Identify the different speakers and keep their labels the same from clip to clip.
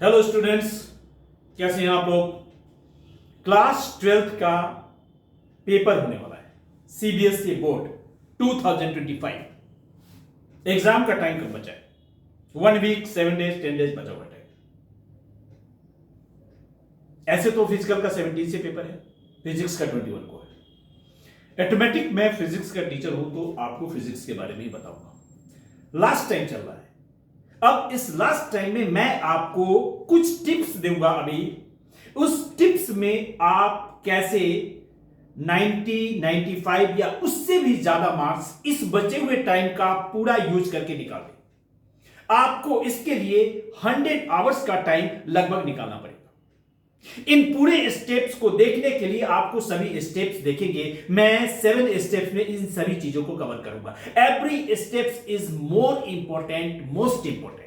Speaker 1: Hello students, कैसे हैं आप लोग। क्लास 12th का पेपर होने वाला है, सीबीएसई बोर्ड 2025। एग्जाम का टाइम कब बचा है? 1 वीक, 7 डेज, 10 डेज बचा हुआ टाइम। ऐसे तो फिजिकल का 17 से पेपर है, फिजिक्स का 21 को है। ऑटोमेटिक मैं फिजिक्स का टीचर हूं तो आपको फिजिक्स के बारे में ही बताऊंगा। लास्ट टाइम चल रहा है। अब इस लास्ट टाइम में मैं आपको कुछ टिप्स दूंगा। अभी उस टिप्स में आप कैसे 90, 95 या उससे भी ज्यादा मार्क्स इस बचे हुए टाइम का पूरा यूज करके निकालें। आपको इसके लिए 100 आवर्स का टाइम लगभग निकालना पड़ेगा। इन पूरे स्टेप्स को देखने के लिए आपको सभी स्टेप्स देखेंगे। मैं 7 स्टेप्स में इन सभी चीजों को कवर करूंगा। Every steps is more important, most important.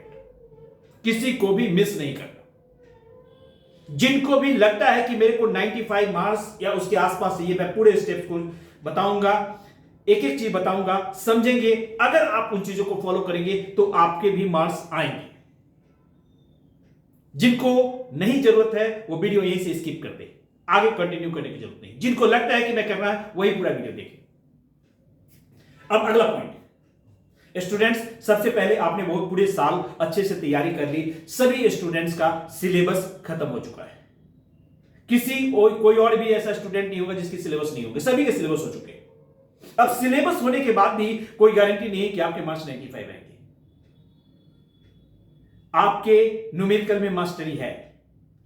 Speaker 1: किसी को भी मिस नहीं करना। जिनको भी लगता है कि मेरे को 95 मार्क्स या उसके आसपास चाहिए, मैं पूरे स्टेप्स को बताऊंगा, एक एक चीज बताऊंगा, समझेंगे। अगर आप उन चीजों को फॉलो करेंगे तो आपके भी मार्क्स आएंगे। जिनको नहीं जरूरत है वो वीडियो यहीं से स्किप कर दे, आगे कंटिन्यू करने की जरूरत नहीं। जिनको लगता है कि मैं करना है वही पूरा वीडियो देखें। अब अगला पॉइंट, स्टूडेंट्स, सबसे पहले आपने बहुत पूरे साल अच्छे से तैयारी कर ली। सभी स्टूडेंट्स का सिलेबस खत्म हो चुका है। कोई और भी ऐसा स्टूडेंट नहीं होगा जिसकी सिलेबस नहीं होगी, सभी के सिलेबस हो चुके हैं। अब सिलेबस होने के बाद भी कोई गारंटी नहीं है कि आपके मार्क्स 95 आएंगे। आपके न्यूमेरिकल में मास्टरी है,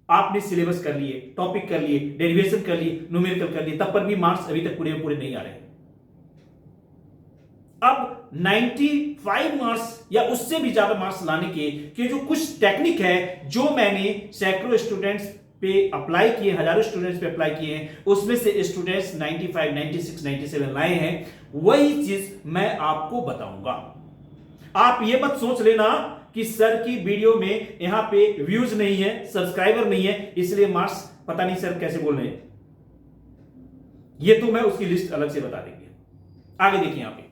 Speaker 1: आपने सिलेबस कर लिए, टॉपिक कर लिए, डेरिवेशन कर लिए, न्यूमेरिकल कर लिए, तब पर भी मार्क्स अभी तक पूरे नहीं आ रहे। अब 95 मार्क्स या उससे भी ज्यादा मार्क्स लाने के जो कुछ टेक्निक है, जो मैंने सैकड़ों स्टूडेंट्स पे अप्लाई किए, हजारों स्टूडेंट्स पे अप्लाई किए हैं, उसमें से स्टूडेंट्स 95, 96, 97 लाए हैं। वही चीज मैं आपको बताऊंगा। आप ये मत सोच लेना कि सर की वीडियो में यहां पे व्यूज नहीं है, सब्सक्राइबर नहीं है, इसलिए मार्क्स पता नहीं सर कैसे बोल रहे हैं। ये तो मैं उसकी लिस्ट अलग से बता देंगे। आगे देखिए, यहां पे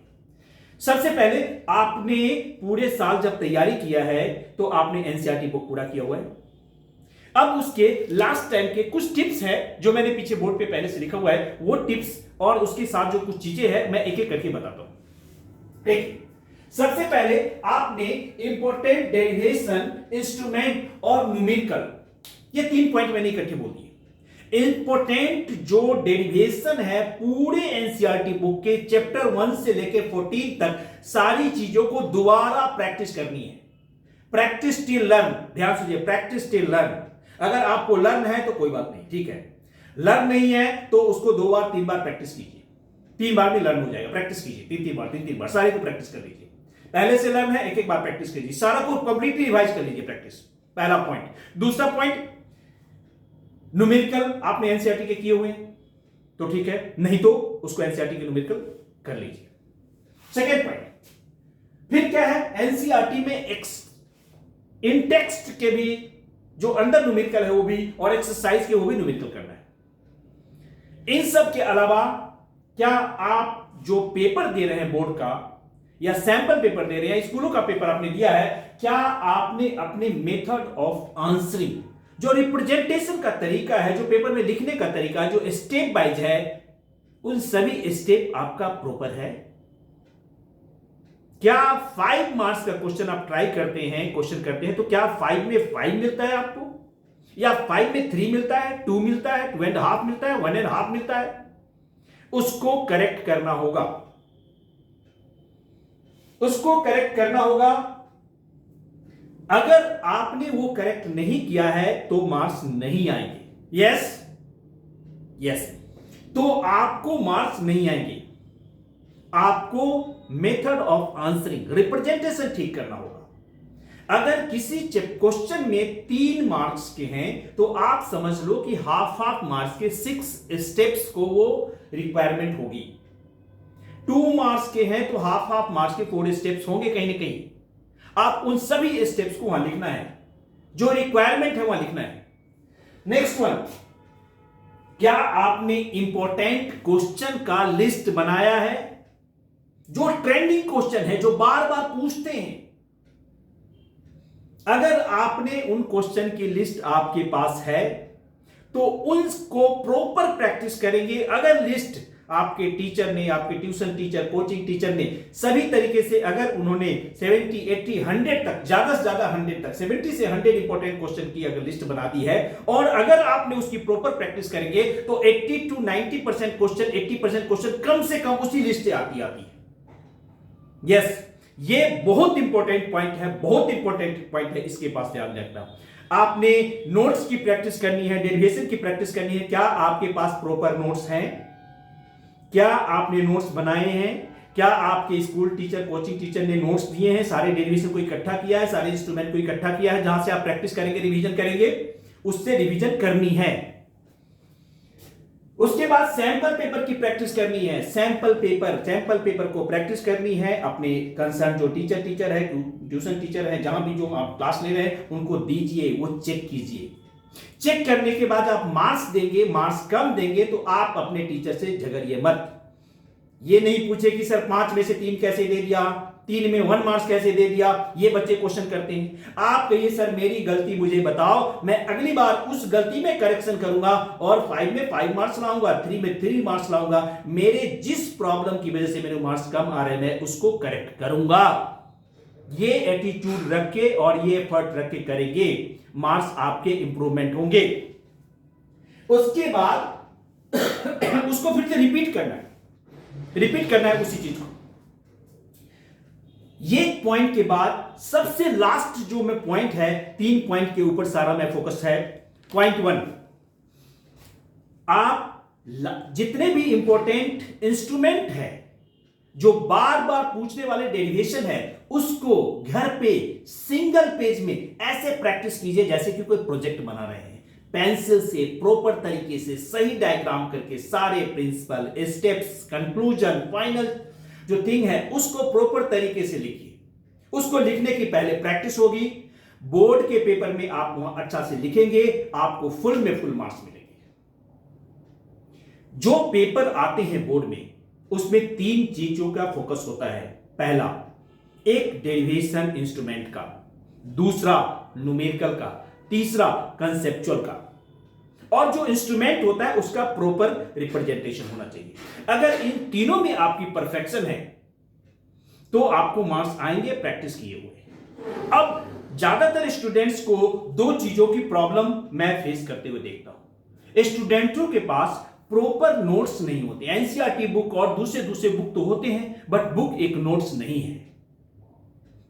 Speaker 1: सबसे पहले आपने पूरे साल जब तैयारी किया है तो आपने एनसीईआरटी बुक पूरा किया हुआ है। अब उसके लास्ट टाइम के कुछ टिप्स हैं जो मैंने पीछे बोर्ड पे पहले से लिखा हुआ है। वो टिप्स और उसके साथ जो कुछ चीजें हैं मैं एक एक करके बताता हूं। देखिए, सबसे पहले आपने इंपॉर्टेंट डेरिवेशन, इंस्ट्रूमेंट और न्यूमेरिकल, ये 3 पॉइंट मैंने इकट्ठे बोल दिए। इंपॉर्टेंट जो डेरिवेशन है, पूरे एनसीईआरटी बुक के चैप्टर 1 से लेकर 14 तक सारी चीजों को दोबारा प्रैक्टिस करनी है। प्रैक्टिस टिल लर्न, ध्यान सुनिए, प्रैक्टिस टिल लर्न। अगर आपको लर्न है तो कोई बात नहीं, ठीक है। लर्न नहीं है तो उसको 2 बार 3 बार प्रैक्टिस कीजिए। 3 बार में लर्न हो जाएगा। प्रैक्टिस कीजिए 3 बार, सारे को प्रैक्टिस कर लीजिए। पहले से लर्न है, एक बार प्रैक्टिस कीजिए, सारा को कंप्लीटली रिवाइज कर लीजिए। प्रैक्टिस, पहला पॉइंट। दूसरा पॉइंट, न्यूमेरिकल आपने एनसीईआरटी के किए हुए हैं तो ठीक है, नहीं तो उसको एनसीईआरटी के न्यूमेरिकल कर लीजिए। सेकेंड पॉइंट, फिर क्या है, एनसीईआरटी में इन टेक्स्ट के भी जो अंदर न्यूमेरिकल है वो भी, और एक्सरसाइज के वो भी न्यूमेरिकल करना है। इन सब के अलावा क्या आप जो पेपर दे रहे हैं बोर्ड का, या सैंपल पेपर दे रहे हैं, स्कूलों का पेपर आपने दिया है, क्या आपने अपने मेथड ऑफ आंसरिंग, जो रिप्रेजेंटेशन का तरीका है, जो पेपर में लिखने का तरीका है, जो स्टेप वाइज है, उन सभी स्टेप आपका प्रॉपर है? क्या 5 मार्क्स का क्वेश्चन आप ट्राई करते हैं, क्वेश्चन करते हैं, तो क्या 5 में 5 मिलता है आपको, या 5 में 3 मिलता है, 2 मिलता है, 2.5 मिलता है, 1.5 मिलता है? उसको करेक्ट करना होगा, उसको करेक्ट करना होगा। अगर आपने वो करेक्ट नहीं किया है तो मार्क्स नहीं आएंगे। यस यस, तो आपको मार्क्स नहीं आएंगे। आपको मेथड ऑफ आंसरिंग, रिप्रेजेंटेशन ठीक करना होगा। अगर किसी क्वेश्चन में 3 मार्क्स के हैं तो आप समझ लो कि हाफ मार्क्स के 6 स्टेप्स को वो रिक्वायरमेंट होगी। 2 मार्क्स के हैं तो हाफ मार्क्स के 4 स्टेप्स होंगे कहीं ना कहीं। आप उन सभी स्टेप्स को वहां लिखना है, जो रिक्वायरमेंट है वहां लिखना है। नेक्स्ट वन, क्या आपने इंपॉर्टेंट क्वेश्चन का लिस्ट बनाया है? जो ट्रेंडिंग क्वेश्चन है, जो बार बार पूछते हैं, अगर आपने उन क्वेश्चन की लिस्ट आपके पास है तो उनको प्रॉपर प्रैक्टिस करेंगे। अगर लिस्ट आपके टीचर ने, आपके ट्यूशन टीचर, कोचिंग टीचर ने सभी तरीके से, अगर उन्होंने 70, 80, 100 तक, ज्यादा से ज्यादा 100 तक, 70 से 100 इंपॉर्टेंट क्वेश्चन की अगर लिस्ट बना दी है और अगर आपने उसकी प्रॉपर प्रैक्टिस करेंगे तो 80 to 90% क्वेश्चन, 80% क्वेश्चन कम से कम उसी लिस्ट से आती है। यस, ये बहुत इंपॉर्टेंट पॉइंट है, बहुत इंपॉर्टेंट पॉइंट है, इसके पास ध्यान रखना। आपने नोट्स की प्रैक्टिस करनी है, डेरिवेशन की प्रैक्टिस करनी है। क्या आपके पास प्रॉपर नोट्स हैं? क्या आपने नोट्स बनाए हैं? क्या आपके स्कूल टीचर, कोचिंग टीचर ने नोट्स दिए हैं? सारे डेरिवेशन को इकट्ठा किया है, सारे इंस्ट्रूमेंट को इकट्ठा किया है, जहां से आप प्रैक्टिस करेंगे, रिवीजन करेंगे, उससे रिवीजन करनी है। उसके बाद सैंपल पेपर की प्रैक्टिस करनी है। सैंपल पेपर को प्रैक्टिस करनी है। अपने कंसर्न जो टीचर है, ट्यूशन टीचर है, जहां भी जो आप क्लास ले रहे हैं, उनको दीजिए, वो चेक कीजिए। चेक करने के बाद आप मार्क्स देंगे, मार्क्स कम देंगे तो आप अपने टीचर से झगड़िए मत। ये नहीं पूछे कि सर 5 में से 3 कैसे दे दिया, 3 में 1 मार्क्स कैसे दे दिया। ये बच्चे क्वेश्चन करते हैं। आप कहिए सर मेरी गलती मुझे बताओ, मैं अगली बार उस गलती में करेक्शन करूंगा और 5 में 5 मार्क्स लाऊंगा, 3 में 3 मार्क्स लाऊंगा। मेरे जिस प्रॉब्लम की वजह से मेरे मार्क्स कम आ रहे हैं, मैं उसको करेक्ट करूंगा। ये एटीट्यूड रख के और ये एफर्ट रख के करेंगे, मार्क्स आपके इंप्रूवमेंट होंगे। उसके बाद उसको फिर से रिपीट करना है उसी चीज को। ये पॉइंट के बाद सबसे लास्ट जो मैं पॉइंट है, 3 पॉइंट के ऊपर सारा मैं फोकस है। पॉइंट 1, आप जितने भी इंपॉर्टेंट इंस्ट्रूमेंट है, जो बार बार पूछने वाले डेरिवेशन है, उसको घर पे सिंगल पेज में ऐसे प्रैक्टिस कीजिए जैसे कि कोई प्रोजेक्ट बना रहे हैं। पेंसिल से प्रॉपर तरीके से सही डायग्राम करके सारे प्रिंसिपल, स्टेप्स, कंक्लूजन, फाइनल जो थिंग है उसको प्रॉपर तरीके से लिखिए। उसको लिखने की पहले प्रैक्टिस होगी। बोर्ड के पेपर में आप वहां अच्छा से लिखेंगे, आपको फुल में फुल मार्क्स मिलेंगे। जो पेपर आते हैं बोर्ड में, उसमें 3 चीजों का फोकस होता है। पहला, एक डेरिवेशन इंस्ट्रूमेंट का, दूसरा न्यूमेरिकल का, तीसरा कंसेप्चुअल का। और जो इंस्ट्रूमेंट होता है उसका प्रॉपर रिप्रेजेंटेशन होना चाहिए। अगर इन तीनों में आपकी परफेक्शन है तो आपको मार्क्स आएंगे प्रैक्टिस किए हुए। अब ज्यादातर स्टूडेंट्स को 2 चीजों की प्रॉब्लम मैं फेस करते हुए देखता हूं। स्टूडेंटों के पास प्रॉपर नोट्स नहीं होते। एनसीईआरटी बुक और दूसरे बुक तो होते हैं, बट बुक एक नोट्स नहीं है।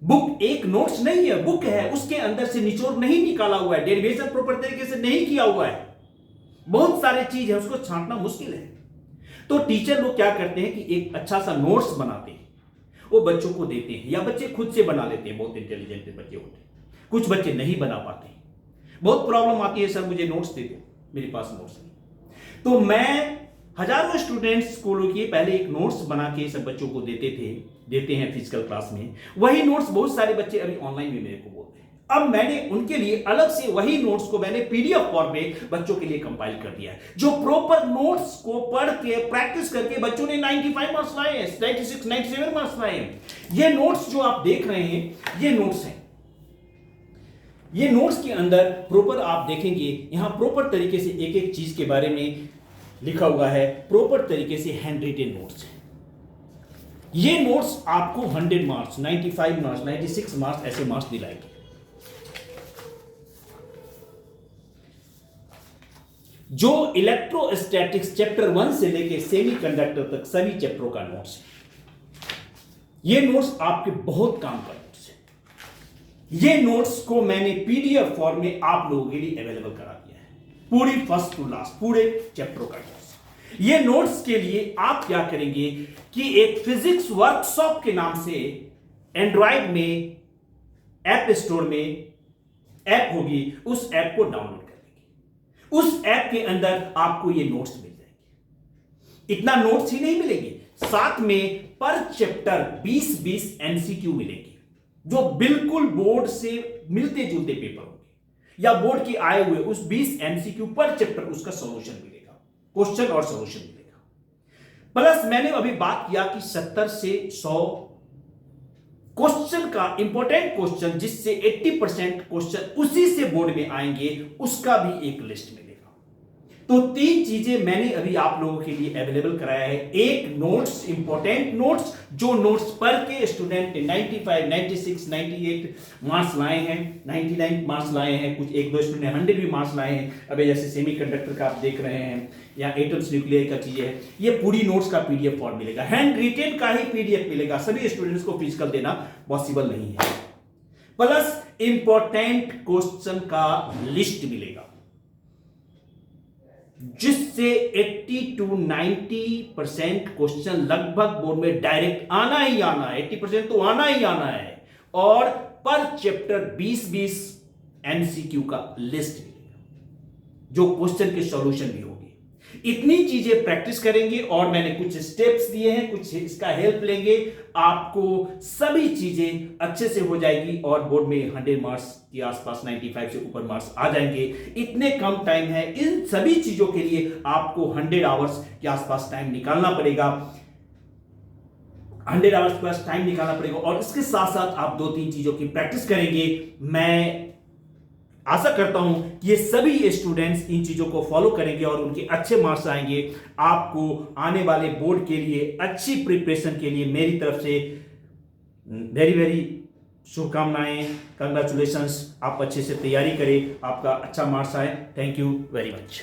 Speaker 1: बुक एक नोट्स नहीं है, बुक है, उसके अंदर से निचोड़ नहीं निकाला हुआ है, डेरिवेशन प्रॉपर तरीके से नहीं किया हुआ है, बहुत सारे चीज है, उसको छांटना मुश्किल है। तो टीचर लोग क्या करते हैं कि एक अच्छा सा नोट्स बनाते हैं, वो बच्चों को देते हैं, या बच्चे खुद से बना लेते हैं। बहुत इंटेलिजेंट बच्चे होते हैं, कुछ बच्चे नहीं बना पाते। बहुत प्रॉब्लम आती है, सर मुझे नोट्स दे दो, मेरे पास नोट्स नहीं। तो मैं हजारों स्टूडेंट्स को लिए पहले एक नोट्स बना के सब बच्चों को देते हैं फिजिकल क्लास में। वही नोट्स बहुत सारे बच्चे अभी ऑनलाइन भी मेरे को बोलते हैं। अब मैंने उनके लिए अलग से वही नोट्स को मैंने पीडीएफ फॉर्म में बच्चों के लिए कंपाइल कर दिया है। जो प्रॉपर नोट्स को पढ़ के प्रैक्टिस करके बच्चों ने 95 मार्क्स लाए हैं, 96, 97 मार्क्स लाए हैं। ये नोट्स जो आप देख रहे हैं, ये नोट्स हैं। ये नोट्स के अंदर प्रॉपर आप देखेंगे, यहां प्रॉपर तरीके से एक एक चीज के बारे में लिखा हुआ है, प्रॉपर तरीके से हैंड रिटन नोट्स है। ये नोट्स आपको 100 मार्क्स, 95 मार्क्स, 96 मार्क्स ऐसे मार्क्स दिलाएंगे। जो इलेक्ट्रोस्टैटिक्स चैप्टर 1 से लेके सेमीकंडक्टर तक सभी चैप्टरों का नोट्स है। ये नोट्स आपके बहुत काम का नोट्स है। ये नोट्स को मैंने पीडीएफ फॉर्म में आप लोगों के लिए अवेलेबल करा दिया है, पूरी फर्स्ट टू लास्ट पूरे चैप्टरों का नोट्स। ये नोट्स के लिए आप क्या करेंगे कि एक फिजिक्स वर्कशॉप के नाम से एंड्रॉइड में ऐप स्टोर में ऐप होगी, उस ऐप को डाउनलोड कर लेंगे। उस ऐप के अंदर आपको ये नोट्स मिल जाएंगे। इतना नोट्स ही नहीं मिलेंगे, साथ में पर चैप्टर 20-20 एमसीक्यू मिलेंगे, जो बिल्कुल बोर्ड से मिलते जुलते पेपर होंगे, या बोर्ड के आए हुए उस 20 एमसीक्यू पर चैप्टर उसका सॉल्यूशन मिलेगा, क्वेश्चन और सॉल्यूशन मिलेगा। प्लस मैंने अभी बात किया कि 70 से 100 क्वेश्चन का इंपॉर्टेंट क्वेश्चन जिससे 80% क्वेश्चन उसी से बोर्ड में आएंगे, उसका भी एक लिस्ट मिलेगा। तो 3 चीजें मैंने अभी आप लोगों के लिए अवेलेबल कराया है। एक नोट्स, इंपॉर्टेंट नोट्स, जो नोट्स पढ़ के स्टूडेंट 95, 96, 98 मार्क्स लाए हैं, 99 मार्क्स लाए हैं, कुछ एक दो स्टूडेंट 100 भी मार्क्स लाए हैं। अभी जैसे सेमीकंडक्टर का आप देख रहे हैं या एटम्स न्यूक्लियर का चीजें है, ये पूरी नोट्स का पीडीएफ फॉर्म मिलेगा, हैंड रिटेन का ही पीडीएफ मिलेगा। सभी स्टूडेंट्स को फिजिकल देना पॉसिबल नहीं है। प्लस इंपॉर्टेंट क्वेश्चन का लिस्ट मिलेगा, जिससे 80 to 90% क्वेश्चन लगभग बोर्ड में डायरेक्ट आना ही आना है। 80% तो आना ही आना है। और पर चैप्टर 20-20 एमसीक्यू का लिस्ट मिलेगा, जो क्वेश्चन के सॉल्यूशन भी होगी। इतनी चीजें प्रैक्टिस करेंगे और मैंने कुछ स्टेप्स दिए हैं, कुछ इसका हेल्प लेंगे, आपको सभी चीजें अच्छे से हो जाएगी और बोर्ड में 100 मार्क्स के आसपास, 95 से ऊपर मार्क्स आ जाएंगे। इतने कम टाइम है, इन सभी चीजों के लिए आपको 100 आवर्स के आसपास टाइम निकालना पड़ेगा। 100 आवर्स के पास टाइम निकालना पड़ेगा और इसके साथ साथ आप 2-3 चीजों की प्रैक्टिस करेंगे। मैं आशा करता हूं कि ये सभी स्टूडेंट्स इन चीजों को फॉलो करेंगे और उनके अच्छे मार्क्स आएंगे। आपको आने वाले बोर्ड के लिए अच्छी प्रिपरेशन के लिए मेरी तरफ से वेरी वेरी शुभकामनाएं, कंग्रेचुलेशंस। आप अच्छे से तैयारी करें, आपका अच्छा मार्क्स आए। Thank you very much.